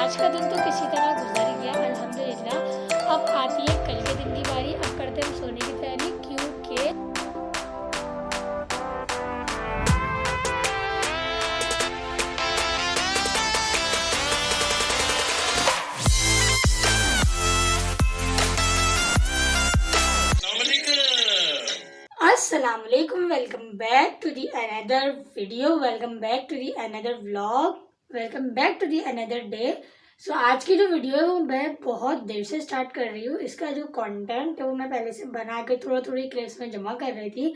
आज का दिन तो किसी तरह गुजर गया अल्हम्दुलिल्लाह। अब आती है कल के दिन की बारी। अब करते हैं हम सोने की तैयारी, क्योंकि अस्सलाम वालेकुम। Welcome back to the another video, welcome back to the another vlog, welcome back to the another day. So आज की जो वीडियो है वो मैं बहुत देर से स्टार्ट कर रही हूँ। इसका जो कंटेंट है वो मैं पहले से बना के थोड़ी क्लिप्स में जमा कर रही थी।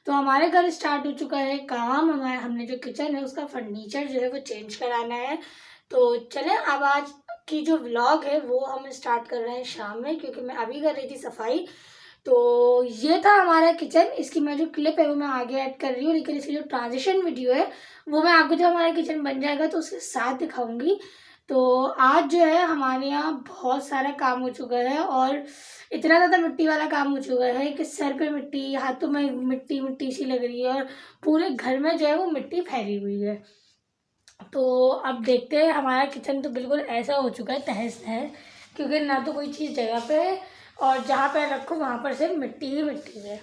तो हमारे घर स्टार्ट हो चुका है काम। हमने जो किचन है उसका फर्नीचर जो है वो चेंज कराना है। तो चलें अब आज की जो व्लॉग है वो हम स्टार्ट कर रहे हैं शाम में, क्योंकि मैं अभी कर रही थी सफाई। तो ये था हमारा किचन। इसकी मैं जो क्लिप है वो मैं आगे ऐड कर रही हूँ, लेकिन इसकी जो ट्रांजिशन वीडियो है वो मैं आपको जब हमारा किचन बन जाएगा तो उसके साथ दिखाऊंगी। तो आज जो है हमारे यहाँ बहुत सारा काम हो चुका है और इतना ज़्यादा मिट्टी वाला काम हो चुका है कि सर पे मिट्टी, हाथों में मिट्टी मिट्टी सी लग रही है और पूरे घर में जो है वो मिट्टी फैली हुई है। तो अब देखते हैं। हमारा किचन तो बिल्कुल ऐसा हो चुका है तहस नहस, क्योंकि ना तो कोई चीज़ जगह पे है और जहाँ पे रखो वहाँ पर से मिट्टी ही मिट्टी है।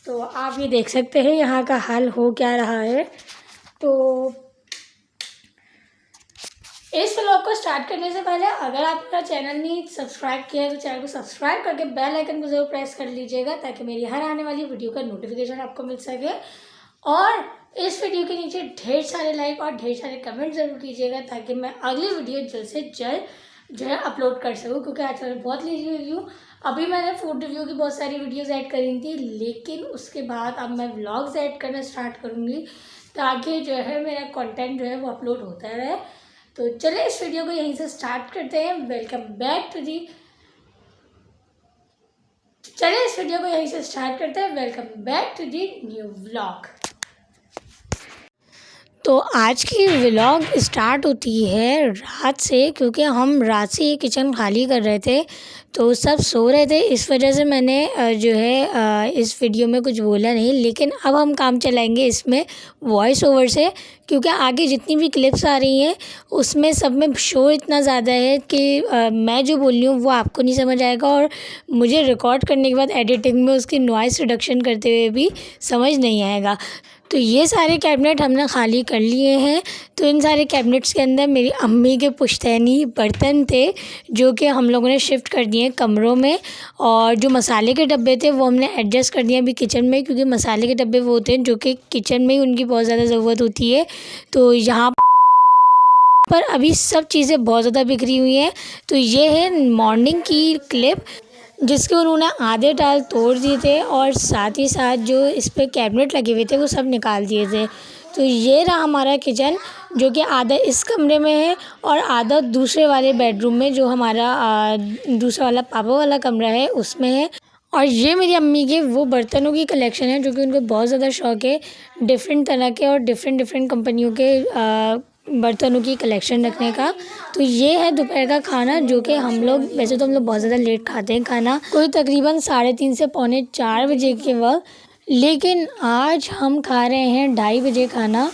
तो आप ये देख सकते हैं यहाँ का हाल हो क्या रहा है। तो इस व्लॉग को स्टार्ट करने से पहले अगर आप मेरा चैनल नहीं सब्सक्राइब किया है तो चैनल को सब्सक्राइब करके बेल आइकन को जरूर प्रेस कर लीजिएगा, ताकि मेरी हर आने वाली वीडियो का नोटिफिकेशन आपको मिल सके। और इस वीडियो के नीचे ढेर सारे लाइक और ढेर सारे कमेंट ज़रूर कीजिएगा, ताकि मैं अगली वीडियो जल्द से जल्द जो है अपलोड कर सकूँ, क्योंकि आजकल मैं बहुत लेजी हुई हूँ। अभी मैंने फूड रिव्यू की बहुत सारी वीडियोस ऐड करी थी, लेकिन उसके बाद अब मैं व्लॉग्स ऐड करना स्टार्ट करूँगी, ताकि जो है मेरा कंटेंट जो है वो अपलोड होता रहे। तो चलिए इस वीडियो को यहीं से स्टार्ट करते हैं। Welcome back to the new vlog. तो आज की व्लॉग स्टार्ट होती है रात से, क्योंकि हम रात से ये किचन खाली कर रहे थे तो सब सो रहे थे। इस वजह से मैंने जो है इस वीडियो में कुछ बोला नहीं, लेकिन अब हम काम चलाएंगे इसमें वॉइस ओवर से, क्योंकि आगे जितनी भी क्लिप्स आ रही हैं उसमें सब में शो इतना ज़्यादा है कि मैं जो बोल रही हूँ वो आपको नहीं समझ आएगा, और मुझे रिकॉर्ड करने के बाद एडिटिंग में उसकी नॉइस रिडक्शन करते हुए भी समझ नहीं आएगा। तो ये सारे कैबिनेट हमने खाली कर लिए हैं। तो इन सारे कैबिनेट्स के अंदर मेरी अम्मी के पुश्तैनी बर्तन थे, जो कि हम लोगों ने शिफ्ट कर दिए कमरों में। और जो मसाले के डब्बे थे वो हमने एडजस्ट कर दिए अभी किचन में, क्योंकि मसाले के डब्बे वो होते हैं जो कि किचन में ही उनकी बहुत ज़्यादा ज़रूरत होती है। तो यहाँ पर अभी सब चीज़ें बहुत ज़्यादा बिखरी हुई हैं। तो ये है मॉर्निंग की क्लिप, जिसके उन्होंने आधे टाल तोड़ दिए थे और साथ ही साथ जो इस पे कैबिनेट लगे हुए थे वो सब निकाल दिए थे। तो ये रहा हमारा किचन, जो कि आधा इस कमरे में है और आधा दूसरे वाले बेडरूम में, जो हमारा दूसरा वाला पापा वाला कमरा है उसमें है। और ये मेरी अम्मी के वो बर्तनों की कलेक्शन है जो कि उनको बहुत ज़्यादा शौक़ है डिफरेंट तरह के और डिफरेंट कंपनियों के बर्तनों की कलेक्शन रखने का। तो ये है दोपहर का खाना, जो कि हम लोग वैसे तो हम लोग बहुत ज़्यादा लेट खाते हैं खाना, कोई तकरीबन 3:30 से 3:45 बजे के वक्त, लेकिन आज हम खा रहे हैं 2:30 बजे खाना।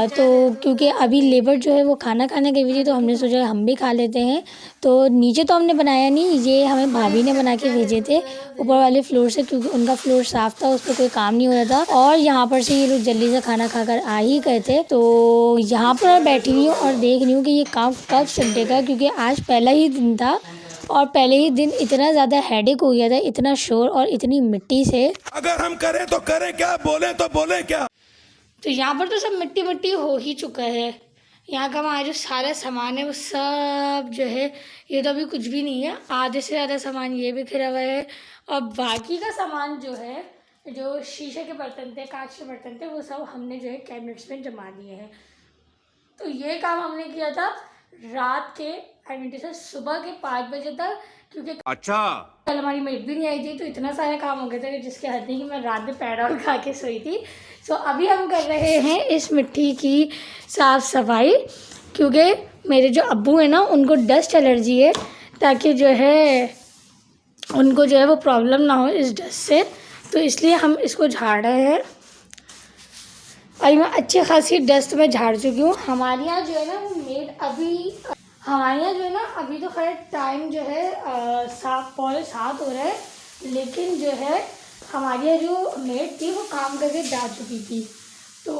तो क्योंकि अभी लेबर जो है वो खाना खाने गई हुई थी, तो हमने सोचा हम भी खा लेते हैं। तो नीचे तो हमने बनाया नहीं, ये हमें भाभी ने बना के भेजे थे ऊपर वाले फ्लोर से, क्योंकि उनका फ्लोर साफ़ था, उस पर कोई काम नहीं हो रहा था। और यहाँ पर से ये लोग जल्दी से खाना खाकर आ ही गए थे। तो यहाँ पर बैठी हुई हूँ और देख रही हूँ कि ये काम कब सिमटेगा, क्योंकि आज पहला ही दिन था और पहले ही दिन इतना ज़्यादा हेडेक हो गया था, इतना शोर और इतनी मिट्टी से। अगर हम करें तो करें क्या, बोलें तो बोलें क्या। तो यहाँ पर तो सब मिट्टी मिट्टी हो ही चुका है। यहाँ का हमारा जो सारा सामान है वो सब जो है, ये तो अभी कुछ भी नहीं है, आधे से ज़्यादा सामान ये बिखरा हुआ है। और बाकी का सामान जो है, जो शीशे के बर्तन थे, कांच के बर्तन थे, वो सब हमने जो है कैबिनेट्स में जमा दिए हैं। तो ये काम हमने किया था रात के से सुबह के 5 बजे तक, क्योंकि अच्छा कल हमारी मेट भी नहीं आई थी। तो इतना सारा काम हो गया था कि जिसके हद नहीं कि मैं रात में पैडॉल खा के सोई थी। सो अभी हम कर रहे हैं इस मिट्टी की साफ़ सफाई, क्योंकि मेरे जो अब्बू हैं ना उनको डस्ट एलर्जी है, ताकि जो है उनको जो है वो प्रॉब्लम ना हो इस डस्ट से। तो इसलिए हम इसको झाड़ रहे हैं। अभी मैं अच्छी खासी डस्ट में झाड़ चुकी हूँ। हमारे यहाँ जो है ना वो मेड अभी हमारे यहाँ जो है ना अभी तो खैर टाइम जो है 7:45 हो रहा है, लेकिन जो है हमारे यहाँ जो मेड थी वो काम करके जा चुकी थी, तो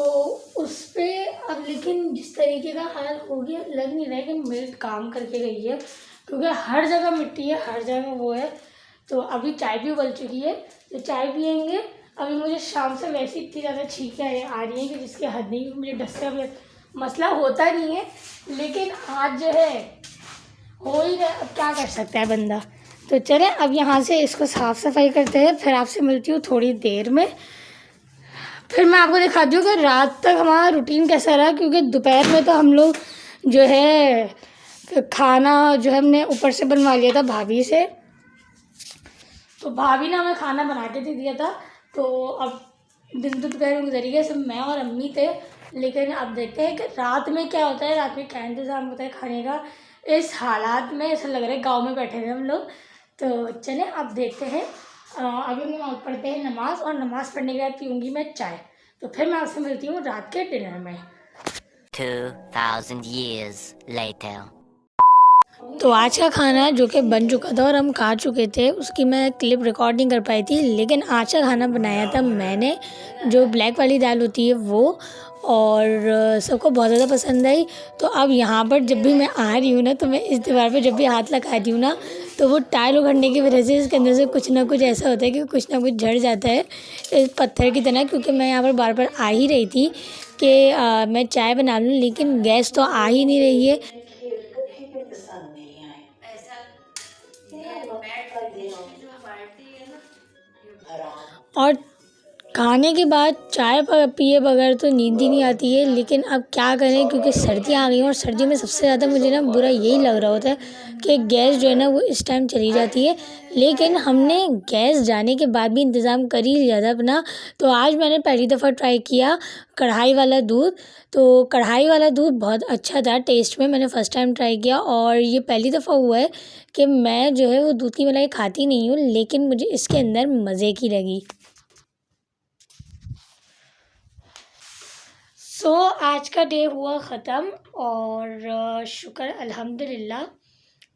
उस पर अब लेकिन जिस तरीके का हाल हो गया लग नहीं रहा है कि मेड काम करके गई है, क्योंकि हर जगह मिट्टी है, हर जगह वो है। तो अभी चाय भी उबल चुकी है, तो चाय पियेंगे। अभी मुझे शाम से वैसे इतनी ज़्यादा छींकें आ रही हैं कि जिसके हद नहीं, मुझे डस्ट का मसला होता नहीं है, लेकिन आज जो है हो ही रहा, अब क्या कर सकता है बंदा। तो चले अब यहाँ से इसको साफ़ सफाई करते हैं, फिर आपसे मिलती हूँ थोड़ी देर में। फिर मैं आपको दिखाती हूँ कि रात तक हमारा रूटीन कैसा रहा, क्योंकि दोपहर में तो हम लोग जो है खाना जो है हमने ऊपर से बनवा लिया था भाभी से, तो भाभी ने हमें खाना बना के दे दिया था। तो अब दिन तो दोपहर में गुजर गया, सब मैं और अम्मी थे, लेकिन अब देखते हैं कि रात में क्या होता है, रात में क्या इंतज़ाम होता है खाने का। इस हालात में ऐसा लग रहा है गांव में बैठे हुए हम लोग। तो चलें अब देखते हैं। अभी हम लोग पढ़ते हैं नमाज़, और नमाज़ पढ़ने के बाद पीऊँगी मैं चाय। तो फिर मैं आपसे मिलती हूँ रात के डिनर में। 2000 years later. तो आज का खाना जो कि बन चुका था और हम खा चुके थे, उसकी मैं क्लिप रिकॉर्ड नहीं कर पाई थी, लेकिन आज का खाना बनाया था मैंने, जो ब्लैक वाली दाल होती है वो, और सबको बहुत ज़्यादा पसंद आई। तो अब यहाँ पर जब भी मैं आ रही हूँ ना, तो मैं इस दीवार पे जब भी हाथ लगाती हूँ ना, तो वो टाइल उखड़ने की वजह से इसके अंदर से कुछ ना कुछ ऐसा होता है कि कुछ ना कुछ झड़ जाता है इस पत्थर की तरह। क्योंकि मैं यहाँ पर बार बार आ ही रही थी कि मैं चाय बना लूँ, लेकिन गैस तो आ ही नहीं रही है। और खाने के बाद चाय पिए बगैर तो नींद ही नहीं आती है, लेकिन अब क्या करें, क्योंकि सर्दियाँ आ गई हैं, और सर्दी में सबसे ज़्यादा मुझे ना बुरा यही लग रहा होता है कि गैस जो है ना वो इस टाइम चली जाती है। लेकिन हमने गैस जाने के बाद भी इंतज़ाम कर ही लिया था अपना। तो आज मैंने पहली दफ़ा ट्राई किया कढ़ाई वाला दूध। तो कढ़ाई वाला दूध बहुत अच्छा था टेस्ट में, मैंने फ़र्स्ट टाइम ट्राई किया, और ये पहली दफ़ा हुआ है कि मैं जो है वो दूध की मलाई खाती नहीं हूँ, लेकिन मुझे इसके अंदर मज़े की लगी। आज का डे हुआ ख़त्म, और शुक्र अल्हम्दुलिल्लाह,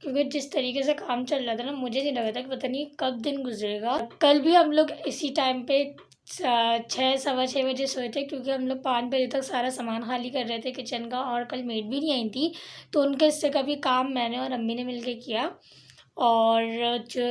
क्योंकि जिस तरीके से काम चल रहा था ना, मुझे नहीं लगा था कि पता नहीं कब दिन गुजरेगा। कल भी हम लोग इसी टाइम पे 6 सवा 6 बजे सोए थे, क्योंकि हम लोग 5 बजे तक सारा सामान खाली कर रहे थे किचन का, और कल मेड भी नहीं आई थी, तो उनके हिस्से का भी काम मैंने और अम्मी ने मिलके किया, और जो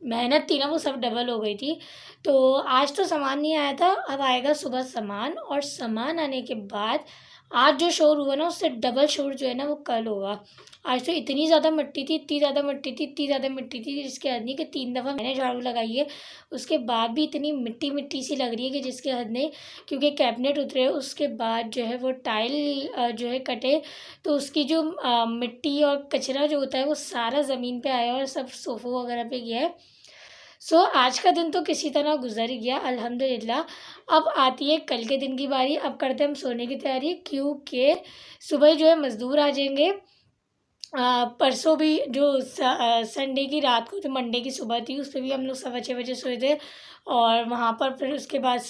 मेहनत थी ना वो सब डबल हो गई थी। तो आज तो सामान नहीं आया था, अब आएगा सुबह सामान, और सामान आने के बाद आज जो शोर हुआ ना उससे डबल शोर जो है ना वो कल होगा। आज तो इतनी ज़्यादा मिट्टी थी, इतनी ज़्यादा मिट्टी थी, इतनी ज़्यादा मिट्टी थी, जिसके हद नहीं कि 3 दफ़ा मैंने झाड़ू लगाई है, उसके बाद भी इतनी मिट्टी मिट्टी सी लग रही है कि जिसके हद नहीं। क्योंकि कैबिनेट उतरे, उसके बाद जो है वो टाइल जो है कटे, तो उसकी जो मिट्टी और कचरा जो होता है वो सारा ज़मीन पे आया और सब सोफ़ों वगैरह पे गया है। आज का दिन तो किसी तरह गुजर गया अल्हम्दुलिल्लाह। अब आती है कल के दिन की बारी। अब करते हैं हम सोने की तैयारी, क्योंकि सुबह जो है मज़दूर आ जाएंगे। परसों भी जो संडे की रात को जो मंडे की सुबह थी, उस पर भी हम लोग 6:15 बजे सोए थे, और वहाँ पर फिर उसके बाद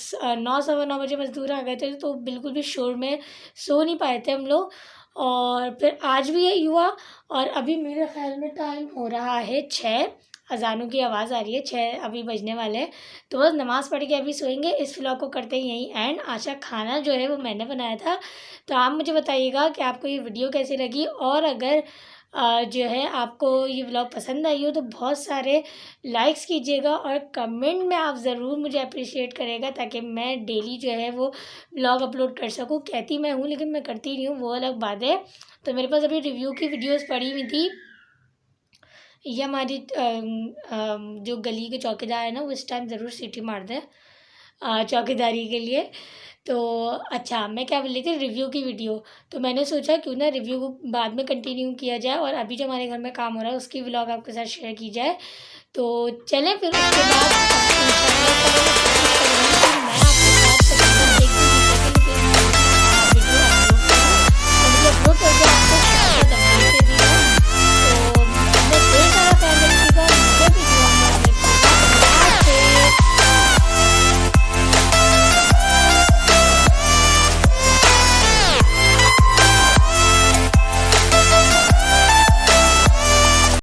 9 सवा 9 बजे मज़दूर आ गए थे, तो बिल्कुल भी शोर में सो नहीं पाए थे हम लोग। और फिर आज भी यही हुआ, और अभी मेरे ख्याल में टाइम हो रहा है 6, अज़ानों की आवाज़ आ रही है, 6 अभी बजने वाले हैं। तो बस नमाज़ पढ़ के अभी सोएंगे। इस व्लॉग को करते हैं यहीं एंड। आज का खाना जो है वो मैंने बनाया था। तो आप मुझे बताइएगा कि आपको ये वीडियो कैसी लगी, और अगर जो है आपको ये व्लॉग पसंद आई हो तो बहुत सारे लाइक्स कीजिएगा, और कमेंट में आप ज़रूर मुझे अप्रिशिएट करेगा, ताकि मैं डेली जो है वो व्लॉग अपलोड कर सकूँ। कहती मैं हूँ लेकिन मैं करती नहीं हूँ, वो अलग बात है। तो मेरे पास अभी रिव्यू की वीडियोस पड़ी हुई थी। ये हमारी जो गली के चौकीदार है ना, वो इस टाइम ज़रूर सीटी मार दें चौकीदारी के लिए। तो अच्छा, मैं क्या बोल रही थी, रिव्यू की वीडियो। तो मैंने सोचा क्यों ना रिव्यू को बाद में कंटिन्यू किया जाए, और अभी जो हमारे घर में काम हो रहा है उसकी व्लॉग आपके साथ शेयर की जाए। तो चलें फिर उसके बाद इंशाल्लाह